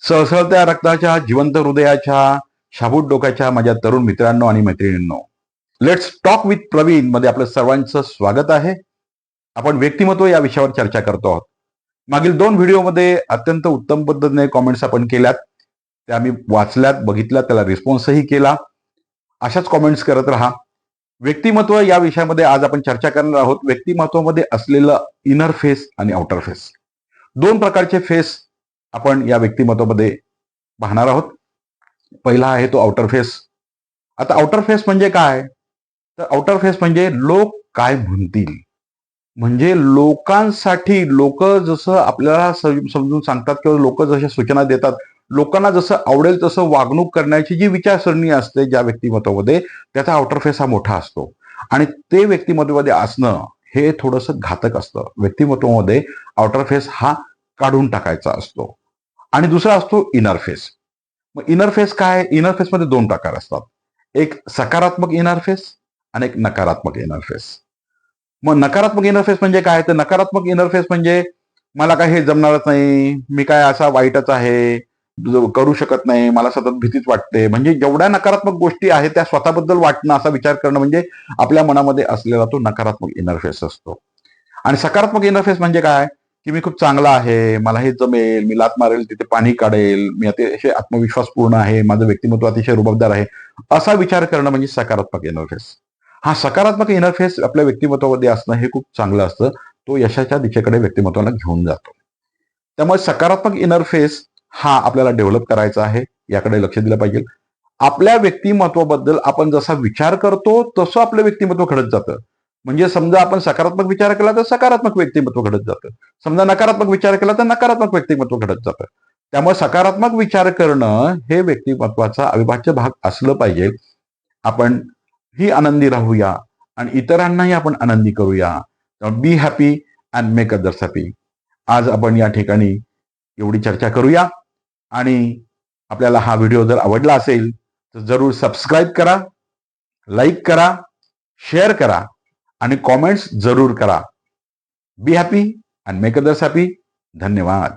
सळसळत्या रक्ताच्या, जिवंत हृदयाच्या, शाबूत डोक्याच्या माझ्या तरुण मित्रांनो आणि मैत्रिणींनो, लेट्स टॉक विथ प्रवीण मध्ये आपलं सर्वांचं स्वागत आहे. आपण व्यक्तिमत्व या विषयावर चर्चा करतो आहोत. मागील 2 व्हिडिओमध्ये अत्यंत उत्तम पद्धतीने कॉमेंट्स आपण केल्यात, त्या मी वाचल्यात, बघितल्यात, त्याला रिस्पॉन्सही केला. अशाच कॉमेंट्स करत राहा. व्यक्तिमत्व या विषयामध्ये आज आपण चर्चा करणार आहोत. व्यक्तिमत्वामध्ये असलेलं इनर फेस आणि आउटर फेस, 2 प्रकारचे फेस आपण या व्यक्तिमत्वामध्ये पाहणार आहोत. पहिला आहे तो आउटर फेस. आता आउटर फेस म्हणजे काय? तर आउटर फेस म्हणजे लोक काय म्हणतील, म्हणजे लोकांसाठी लोक जसं आपल्याला समजून सांगतात किंवा लोक जशा सूचना देतात, लोकांना जसं आवडेल तसं वागणूक करण्याची जी विचारसरणी असते ज्या व्यक्तिमत्वामध्ये, त्याचा आउटर फेस हा मोठा असतो. आणि ते व्यक्तिमत्वामध्ये असणं हे थोडंसं घातक असतं. व्यक्तिमत्वामध्ये आउटर फेस हा काढून टाकायचा असतो. आणि दुसरा असतो इनर फेस. मग इनर फेस काय? इनर फेस मध्ये 2 प्रकार असतात. एक सकारात्मक इनर फेस आणि एक नकारात्मक इनर फेस. मग नकारात्मक इनर फेस म्हणजे काय? तर नकारात्मक इनर फेस म्हणजे मला काय हे जमणारच नाही, मी काय असा वाईटच आहे, करू शकत नाही, मला सतत भीतीच वाटते. म्हणजे जेवढ्या नकारात्मक गोष्टी आहेत त्या स्वतःबद्दल वाटणं, असा विचार करणं म्हणजे आपल्या मनामध्ये असलेला तो नकारात्मक इनर फेस असतो. आणि सकारात्मक इनर फेस म्हणजे काय? की मी खूप चांगला आहे, मला हे जमेल, मी लात मारेल तिथे पाणी काढेल, मी अतिशय आत्मविश्वासपूर्ण आहे, माझं व्यक्तिमत्व अतिशय रुबाबदार आहे, असा विचार करणं म्हणजे सकारात्मक इनर फेस. हा सकारात्मक इनर फेस आपल्या व्यक्तिमत्वामध्ये असणं हे खूप चांगलं असतं. तो यशाच्या दिशेकडे व्यक्तिमत्वाला घेऊन जातो. त्यामुळे सकारात्मक इनर फेस हा आपल्याला डेव्हलप करायचा आहे, याकडे लक्ष दिलं पाहिजे. आपल्या व्यक्तिमत्वाबद्दल आपण जसा विचार करतो तसं आपलं व्यक्तिमत्व घडत जातं. म्हणजे समजा आपण सकारात्मक विचार केला तर सकारात्मक व्यक्तिमत्व घडत जातं, समजा नकारात्मक विचार केला तर नकारात्मक व्यक्तिमत्व घडत जातं. त्यामुळे सकारात्मक विचार करणं हे व्यक्तिमत्वाचा अविभाज्य भाग असलं पाहिजे. आपण ही आनंदी राहूया आणि इतरांनाही आपण आनंदी करूया. Be happy and make others happy. आज आपण या ठिकाणी एवढी चर्चा करूया. आणि आपल्याला हा व्हिडिओ जर आवडला असेल तर जरूर सबस्क्राईब करा, लाईक करा, शेअर करा आणि कॉमेंट्स जरूर करा. Be happy and make others happy. धन्यवाद.